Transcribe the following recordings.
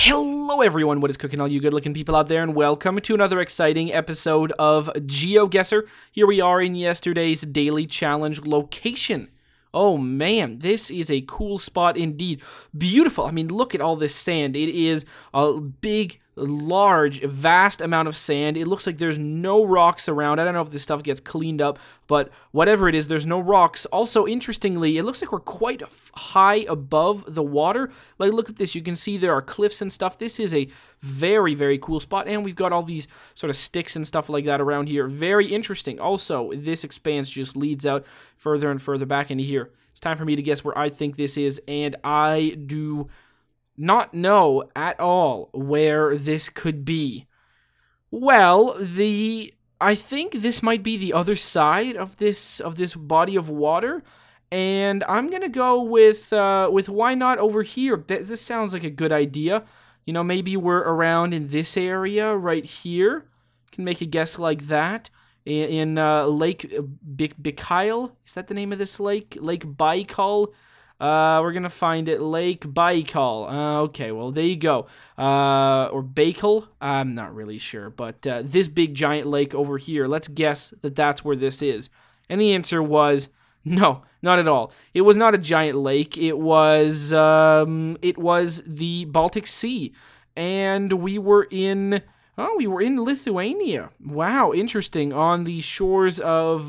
Hello everyone, what is cooking, all you good looking people out there, and welcome to another exciting episode of GeoGuessr. Here we are in yesterday's daily challenge location. Oh man, this is a cool spot indeed. Beautiful. I mean, look at all this sand. It is a big, large, vast amount of sand. It looks like there's no rocks around. I don't know if this stuff gets cleaned up, but whatever it is, there's no rocks. Also, interestingly, it looks like we're quite high above the water. Like, look at this. You can see there are cliffs and stuff. This is a very, very cool spot, and we've got all these sort of sticks and stuff like that around here. Very interesting. Also, this expanse just leads out further and further back into here. It's time for me to guess where I think this is, and I do not know at all where this could be. Well, I think this might be the other side of this body of water, and I'm gonna go with why not over here? This sounds like a good idea. You know, maybe we're around in this area right here. Can make a guess like that. In Lake Baikal. Is that the name of this lake? Lake Baikal. We're gonna find it. Lake Baikal. Okay, well, there you go. Or Baikal. I'm not really sure. But this big giant lake over here, let's guess that that's where this is. And the answer was no, not at all. It was not a giant lake. It was the Baltic Sea. And we were in... Oh, we were in Lithuania. Wow, interesting. On the shores of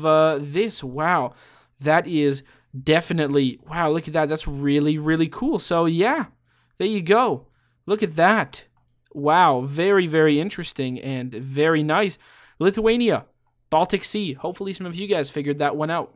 this. Wow, that is definitely... Wow, look at that. That's really, really cool. So, yeah, there you go. Look at that. Wow, very, very interesting and very nice. Lithuania, Baltic Sea. Hopefully some of you guys figured that one out.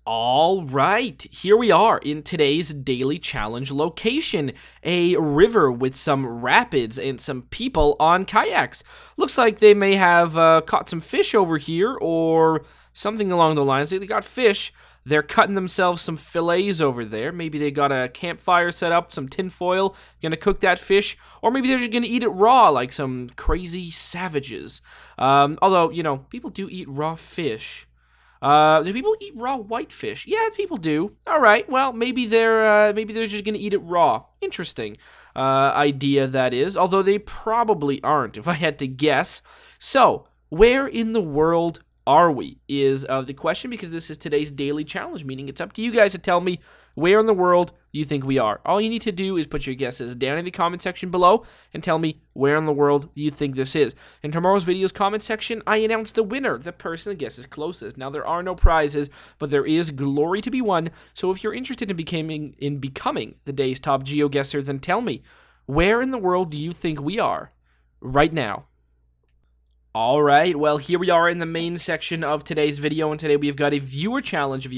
All right, here we are in today's daily challenge location. A river with some rapids and some people on kayaks. Looks like they may have caught some fish over here or something along the lines. They got fish. They're cutting themselves some fillets over there. Maybe they got a campfire set up, some tin foil, gonna cook that fish. Or maybe they're just gonna eat it raw like some crazy savages. Although, you know, people do eat raw fish. Do people eat raw whitefish? Yeah, people do. All right. Well, maybe they're just gonna eat it raw. Interesting idea that is. Although they probably aren't, if I had to guess. So, where in the world are we? Is the question, because this is today's daily challenge, meaning it's up to you guys to tell me where in the world you think we are. All you need to do is put your guesses down in the comment section below and tell me where in the world you think this is. In tomorrow's video's comment section, I announce the winner, the person that guesses closest. Now, there are no prizes, but there is glory to be won. So if you're interested in becoming the day's top GeoGuessr, then tell me, where in the world do you think we are right now? All right, well, here we are in the main section of today's video, and today we've got a viewer challenge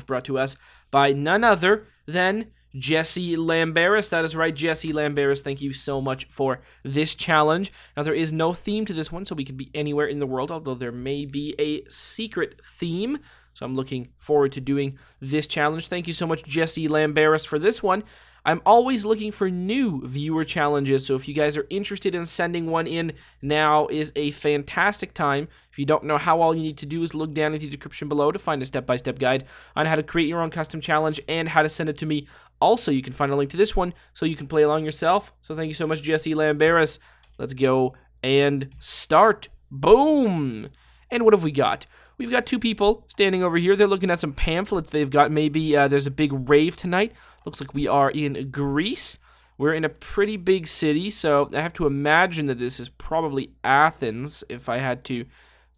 brought to us by none other than Jesse Lamberis. That is right, Jesse Lamberis. Thank you so much for this challenge. Now, there is no theme to this one, so we can be anywhere in the world, although there may be a secret theme. So I'm looking forward to doing this challenge. Thank you so much, Jesse Lamberis, for this one. I'm always looking for new viewer challenges, so if you guys are interested in sending one in, now is a fantastic time. If you don't know how, all you need to do is look down in the description below to find a step-by-step guide on how to create your own custom challenge and how to send it to me. Also, you can find a link to this one so you can play along yourself. So thank you so much, Jesse Lamberis. Let's go and start. Boom! And what have we got? We've got two people standing over here. They're looking at some pamphlets they've got. Maybe there's a big rave tonight. Looks like we are in Greece. We're in a pretty big city, so I have to imagine that this is probably Athens, if I had to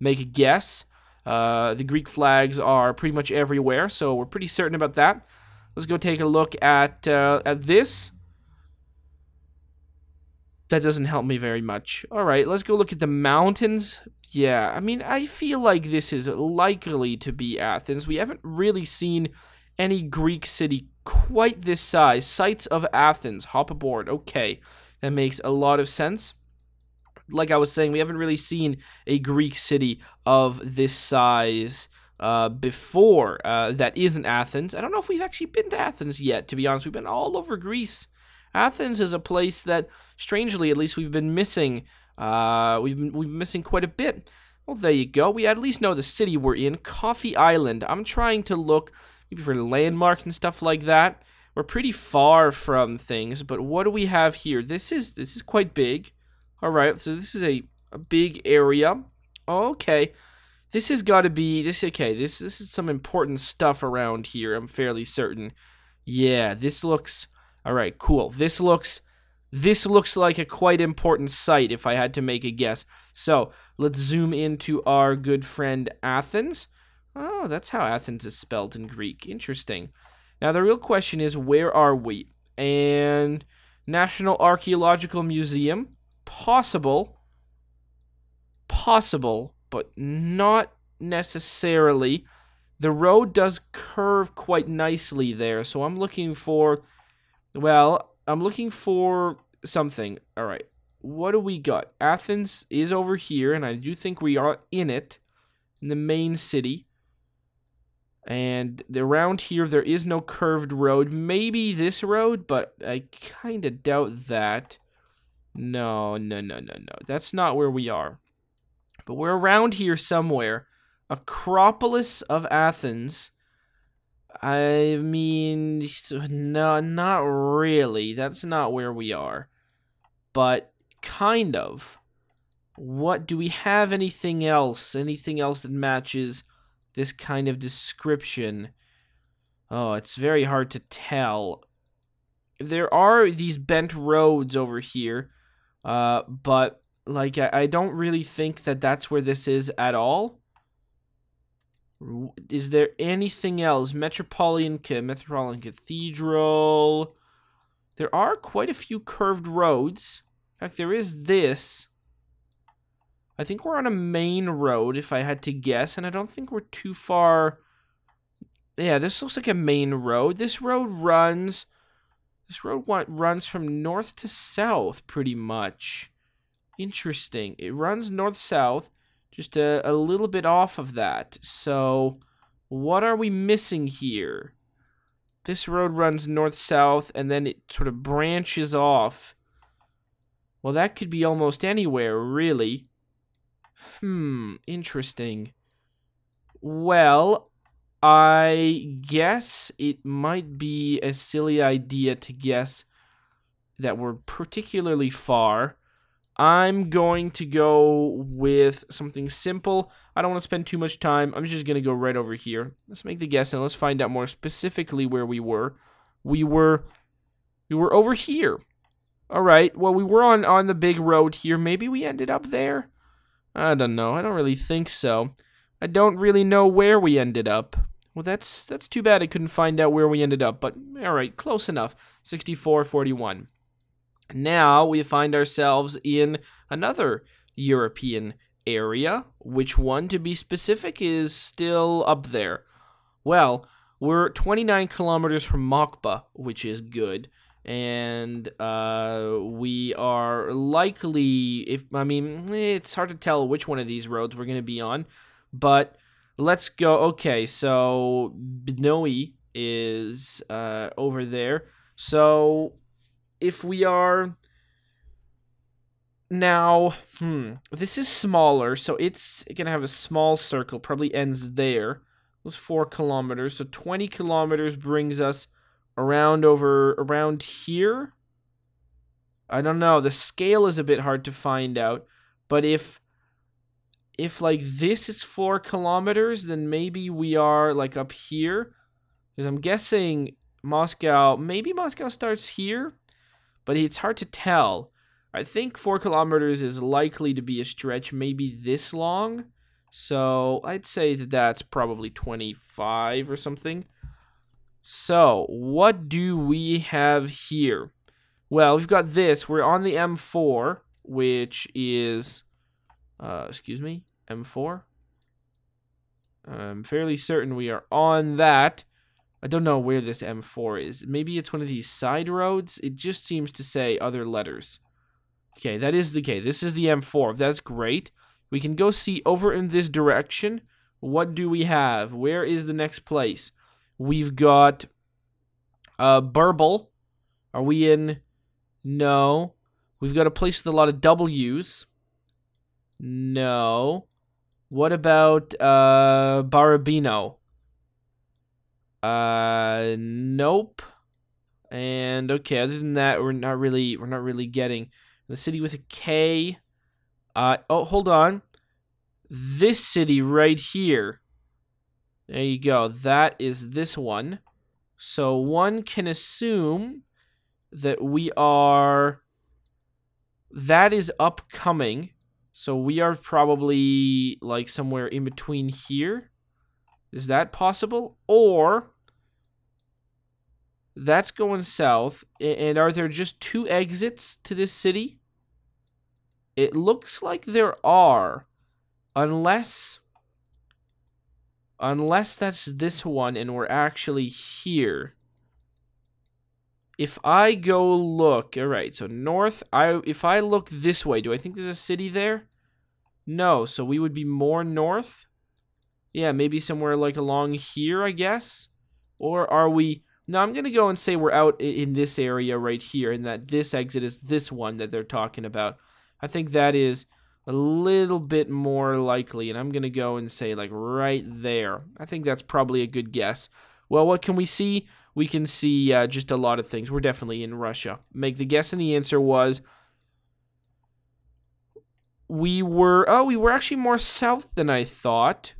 make a guess. The Greek flags are pretty much everywhere, so we're pretty certain about that. Let's go take a look at this. That doesn't help me very much. All right, let's go look at the mountains. Yeah, I mean, I feel like this is likely to be Athens. We haven't really seen any Greek city quite this size. Sites of Athens. Hop aboard. Okay, that makes a lot of sense. Like I was saying, we haven't really seen a Greek city of this size before. That isn't Athens. I don't know if we've actually been to Athens yet, to be honest. We've been all over Greece. Athens is a place that, strangely, at least we've been missing. We've been missing quite a bit. Well, there you go. We at least know the city we're in. Coffee Island. I'm trying to look maybe for landmarks and stuff like that. we're pretty far from things, but what do we have here? This is quite big. All right, so this is a big area. Okay. This has got to be this. Okay, this is some important stuff around here. I'm fairly certain. Yeah, this looks all right. Cool. This looks like a quite important site if I had to make a guess. So let's zoom into our good friend Athens. Oh, that's how Athens is spelled in Greek. Interesting. Now the real question is, where are we? And National Archaeological Museum, possible, but not necessarily. The road does curve quite nicely there, so I'm looking for, well, I'm looking for something. All right, what do we got? Athens is over here, and I do think we are in it, in the main city. And around here, there is no curved road. Maybe this road, but I kind of doubt that. No. That's not where we are. But we're around here somewhere. Acropolis of Athens. I mean, no, not really. That's not where we are. But kind of. What do we have? Anything else? Anything else that matches this kind of description? Oh, it's very hard to tell. There are these bent roads over here, but like I don't really think that that's where this is at all. Is there anything else? Metropolitan Cathedral. There are quite a few curved roads. In fact, there is this. I think we're on a main road, if I had to guess, and I don't think we're too far. Yeah, this looks like a main road. This road runs from north to south, pretty much. Interesting. It runs north-south, just a little bit off of that. So, what are we missing here? This road runs north-south, and then it sort of branches off. Well, that could be almost anywhere, really. Interesting. Well, I guess it might be a silly idea to guess that we're particularly far. I'm going to go with something simple. I don't want to spend too much time. I'm just going to go right over here. Let's make the guess and let's find out more specifically where we were. We were over here. All right. Well, we were on the big road here. Maybe we ended up there. I don't know. I don't really think so. I don't really know where we ended up. Well, that's too bad I couldn't find out where we ended up. But all right, close enough. 64-41. Now we find ourselves in another European area. Which one, to be specific, is still up there? Well, we're 29 kilometers from Mokba, which is good. And we are likely, it's hard to tell which one of these roads we're going to be on. But let's go. Okay, so Bnoi is over there. So if we are now, this is smaller, so it's gonna have a small circle, probably ends there. It was 4 kilometers, so 20 kilometers brings us around here. I don't know, the scale is a bit hard to find out, but if like this is 4 kilometers, then maybe we are like up here, because I'm guessing maybe Moscow starts here, but it's hard to tell. I think 4 kilometers is likely to be a stretch, maybe this long. So I'd say that that's probably 25 or something. So what do we have here? Well, we've got this. We're on the M4, which is, M4. I'm fairly certain we are on that. I don't know where this M4 is. Maybe it's one of these side roads. It just seems to say other letters. Okay, that is the case. This is the M4. That's great. We can go see over in this direction. What do we have? Where is the next place? We've got Burble. Are we in? No. We've got a place with a lot of W's. No. What about Barabino? Nope. And okay, other than that, we're not really getting the city with a K. Oh, hold on. This city right here. There you go. That is this one. So one can assume that we are... That is upcoming. So we are probably like somewhere in between here. Is that possible? Or that's going south. And are there just 2 exits to this city? It looks like there are. Unless that's this one and we're actually here. If I go look, all right, so north, if I look this way, do I think there's a city there? No, so we would be more north. Yeah, maybe somewhere like along here, I guess. Or are we... No, I'm going to go and say we're out in this area right here and that this exit is this one that they're talking about. I think that is a little bit more likely, and I'm going to go and say like right there. I think that's probably a good guess. Well, what can we see? We can see just a lot of things. We're definitely in Russia. Make the guess, and the answer was we were actually more south than I thought.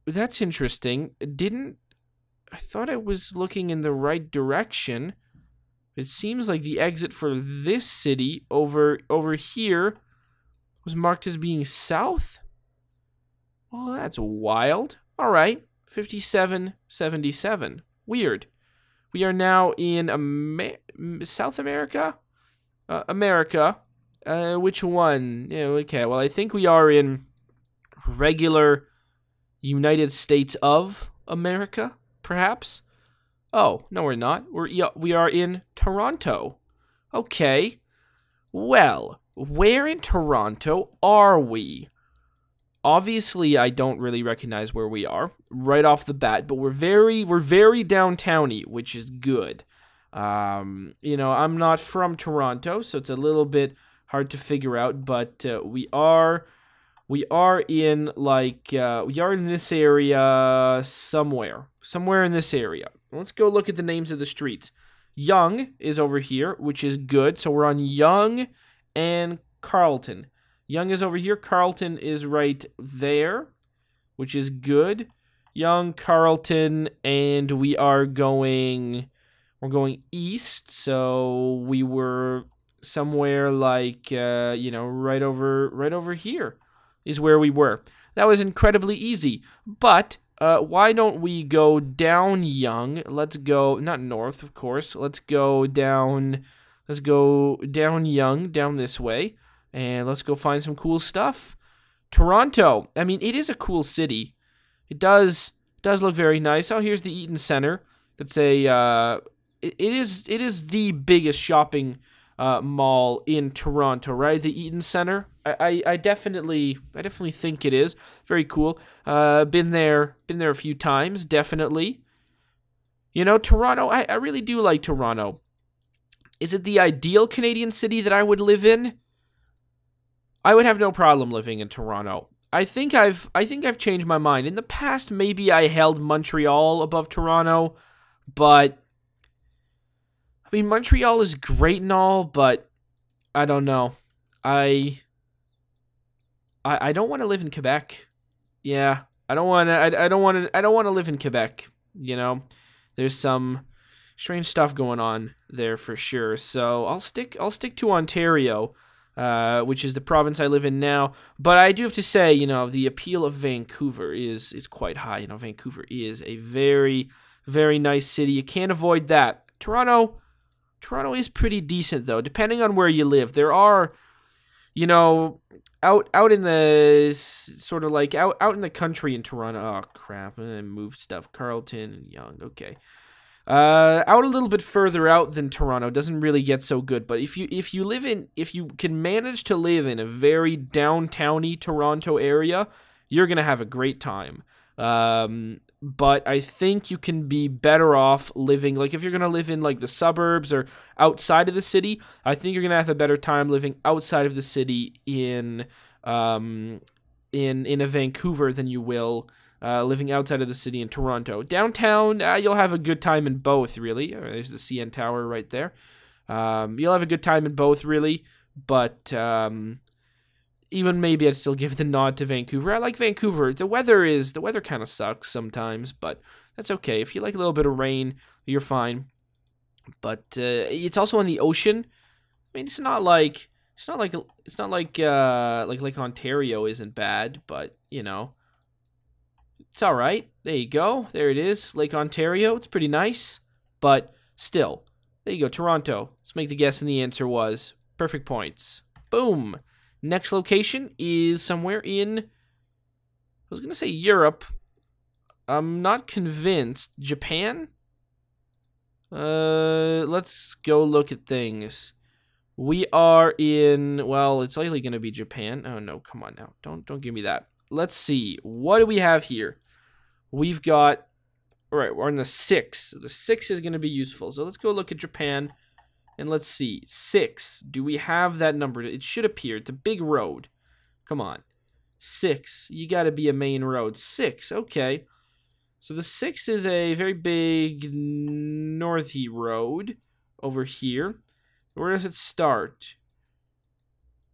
That's interesting. I thought I was looking in the right direction. It seems like the exit for this city over here was marked as being south. Well, that's wild. All right, 5777. Weird. We are now in South America? America. Which one? Yeah, okay, well, I think we are in regular United States of America, perhaps? Oh, no, we're not. We are in Toronto. Okay. Well, where in Toronto are we? Obviously, I don't really recognize where we are right off the bat, but we're very downtowny, which is good. You know, I'm not from Toronto, so it's a little bit hard to figure out, but we are in like we are in this area somewhere in this area. Let's go look at the names of the streets. Yonge is over here, which is good. So we're on Yonge and Carlton. Yonge is over here. Carlton is right there, which is good. Yonge, Carlton, and we're going east. So we were somewhere like you know, right over here is where we were. That was incredibly easy. But why don't we go down Yonge? Let's go, not north, of course. Let's go down Yonge, down this way. And let's go find some cool stuff. Toronto. I mean, it is a cool city. It does look very nice. Oh, here's the Eaton Center. That's it is the biggest shopping mall in Toronto, right? The Eaton Center. I definitely think it is very cool. Been there a few times, definitely. You know, Toronto. I really do like Toronto. Is it the ideal Canadian city that I would live in? I would have no problem living in Toronto. I think I've changed my mind. In the past, maybe I held Montreal above Toronto, but I mean, Montreal is great and all, but I don't know. I don't want to live in Quebec. Yeah, I don't want to live in Quebec, you know. There's some strange stuff going on there for sure. So I'll stick to Ontario, which is the province I live in now. But I do have to say, you know, the appeal of Vancouver is quite high. You know, Vancouver is a very, very nice city. You can't avoid that. Toronto is pretty decent, though, depending on where you live. There are, you know, out in the sort of like out in the country in Toronto. Oh crap! I moved stuff. Carlton and Yonge. Okay, out a little bit further out than Toronto doesn't really get so good. But if you can manage to live in a very downtowny Toronto area, you're gonna have a great time. But I think you can be better off living, like if you're going to live in like the suburbs or outside of the city, I think you're going to have a better time living outside of the city in a Vancouver than you will living outside of the city in Toronto. Downtown, you'll have a good time in both, really. There's the CN Tower right there. You'll have a good time in both, really. But even maybe I'd still give the nod to Vancouver. I like Vancouver. The weather kind of sucks sometimes, but that's okay. If you like a little bit of rain, you're fine. But it's also on the ocean. I mean, it's not like Lake Ontario isn't bad, but you know, it's all right. There you go. There it is, Lake Ontario. It's pretty nice, but still, there you go, Toronto. Let's make the guess, and the answer was perfect points. Boom. Next location is somewhere in, I was gonna say Europe. I'm not convinced. Japan? Let's go look at things. We are in, well, it's likely going to be Japan. Oh, no, come on now. Don't give me that. Let's see. What do we have here? We've got, all right, we're in the 6. The 6 is going to be useful. So let's go look at Japan, and let's see. 6. Do we have that number? It should appear. It's a big road. Come on. 6. You got to be a main road. 6. Okay. So the 6 is a very big northy road over here. Where does it start?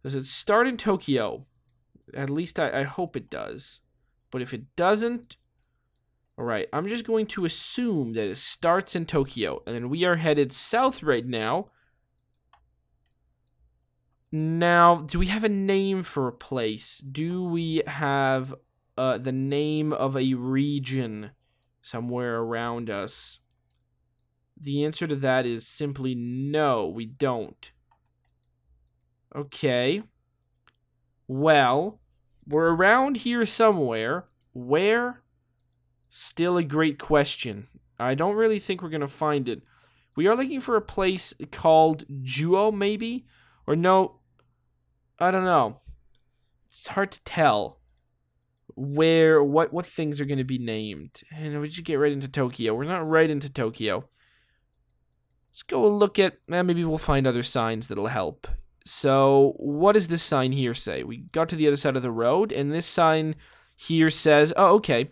Does it start in Tokyo? At least I hope it does. But if it doesn't, alright, I'm just going to assume that it starts in Tokyo. And then we are headed south right now. Now, do we have a name for a place? Do we have the name of a region somewhere around us? The answer to that is simply no, we don't. Okay. Well, we're around here somewhere. Where? Still a great question. I don't really think we're going to find it. We are looking for a place called Juo, maybe? Or no, I don't know. It's hard to tell where, what things are going to be named. And we should get right into Tokyo. We're not right into Tokyo. Let's go look at, maybe we'll find other signs that'll help. So, what does this sign here say? We got to the other side of the road, and this sign here says, oh, okay.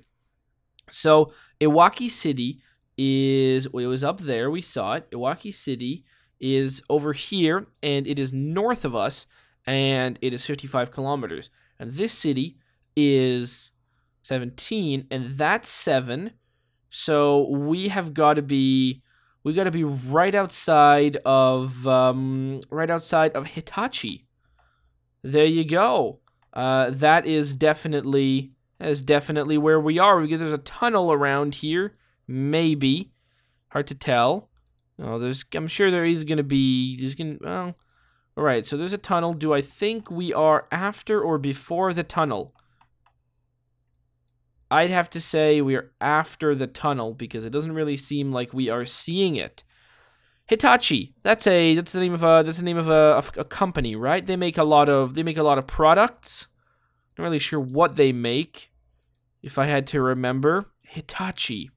So, Iwaki City is, well, it was up there, we saw it. Iwaki City is over here, and it is north of us, and it is 55 kilometers. And this city is 17, and that's 7. So, we have got to be... We got to be right outside of Hitachi. There you go. That is definitely where we are. Because there's a tunnel around here, maybe. Hard to tell. Oh, I'm sure there is going to be. Well, all right. So there's a tunnel. Do I think we are after or before the tunnel? I'd have to say we're after the tunnel because it doesn't really seem like we are seeing it. Hitachi, that's the name of a company, right? They make a lot of products. Not really sure what they make. If I had to remember, Hitachi.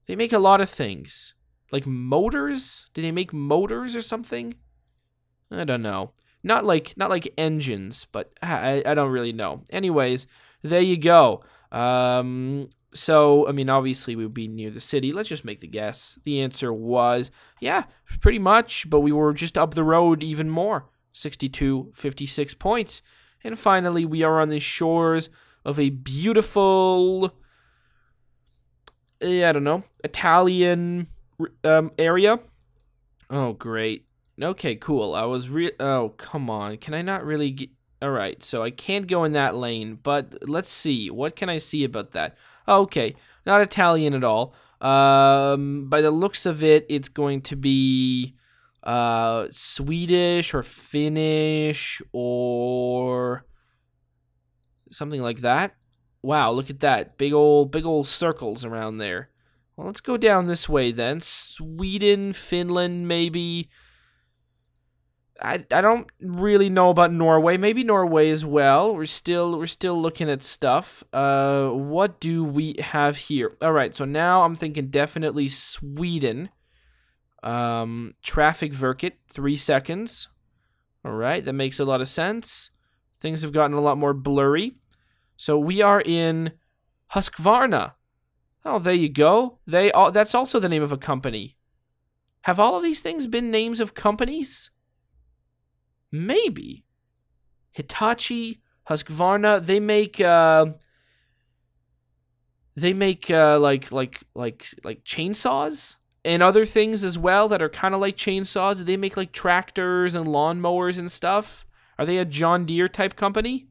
They make a lot of things. Like motors? Do they make motors or something? I don't know. Not like engines, but I don't really know. Anyways, there you go. So, I mean, obviously we would be near the city. Let's just make the guess. The answer was, yeah, pretty much, but we were just up the road even more. 62, 56 points. And finally, we are on the shores of a beautiful, I don't know, Italian area. Oh, great. Okay, cool. Oh, come on. Can I not really get... All right, so I can't go in that lane, but let's see. What can I see about that? Okay, not Italian at all. By the looks of it, it's going to be Swedish or Finnish or something like that. Wow, look at that. Big old circles around there. Well, let's go down this way then. Sweden, Finland, maybe... I don't really know about Norway. Maybe Norway as well. We're still looking at stuff. What do we have here? All right, so now I'm thinking definitely Sweden. Traffic Verket, 3 seconds. All right, that makes a lot of sense. Things have gotten a lot more blurry. So we are in Husqvarna. Oh, there you go. That's also the name of a company. Have all of these things been names of companies? Maybe. Hitachi, Husqvarna, they make like chainsaws and other things as well that are kind of like chainsaws. They make like tractors and lawnmowers and stuff. Are they a John Deere type company?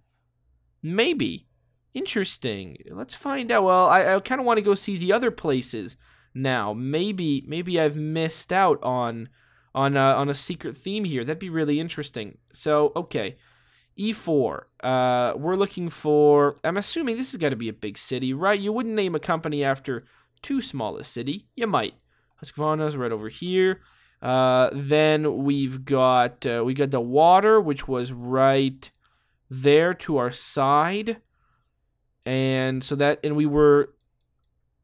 Maybe. Interesting. Let's find out. Well, I kind of want to go see the other places now. Maybe I've missed out on a secret theme here. That'd be really interesting. So, okay. E4. We're looking for, I'm assuming this has got to be a big city, right? You wouldn't name a company after too small a city. You might. Husqvarna's right over here. Then we got the water, which was right there to our side. And so that, and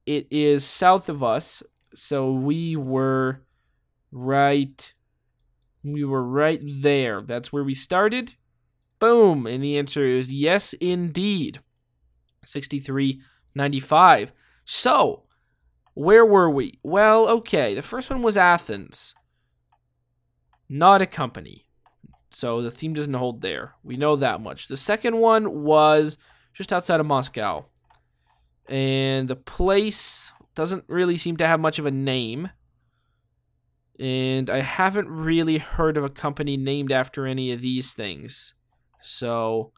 it is south of us. So we were right there. That's where we started. Boom. And the answer is yes, indeed. 63.95. So, where were we? Well, okay. The first one was Athens. Not a company. So the theme doesn't hold there. We know that much. The second one was just outside of Moscow. And the place doesn't really seem to have much of a name. And I haven't really heard of a company named after any of these things. So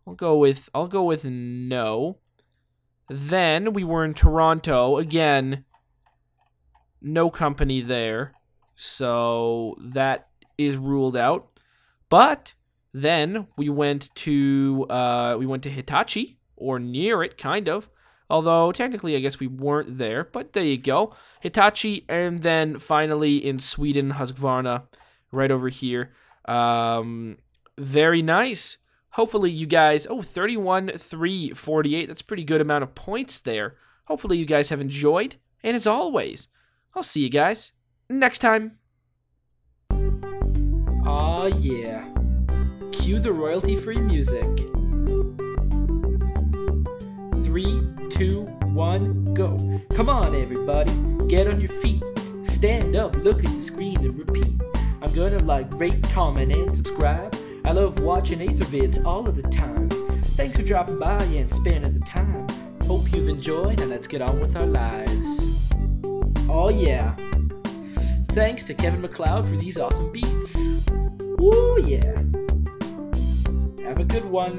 I'll go with no. Then we were in Toronto. Again, no company there. So that is ruled out. But then we went to Hitachi, or near it, kind of. Although technically I guess we weren't there, but there you go. Hitachi, and then finally in Sweden, Husqvarna, right over here. Very nice. Hopefully you guys, 31,348. That's a pretty good amount of points there. Hopefully you guys have enjoyed. And as always, I'll see you guys next time. Aw, yeah. Cue the royalty-free music. 3, 2, 1, go. Come on, everybody. Get on your feet. Stand up, look at the screen, and repeat. I'm gonna like, rate, comment, and subscribe. I love watching Ather vids all of the time. Thanks for dropping by and spending the time. Hope you've enjoyed, and let's get on with our lives. Oh yeah. Thanks to Kevin MacLeod for these awesome beats. Woo yeah. Have a good one.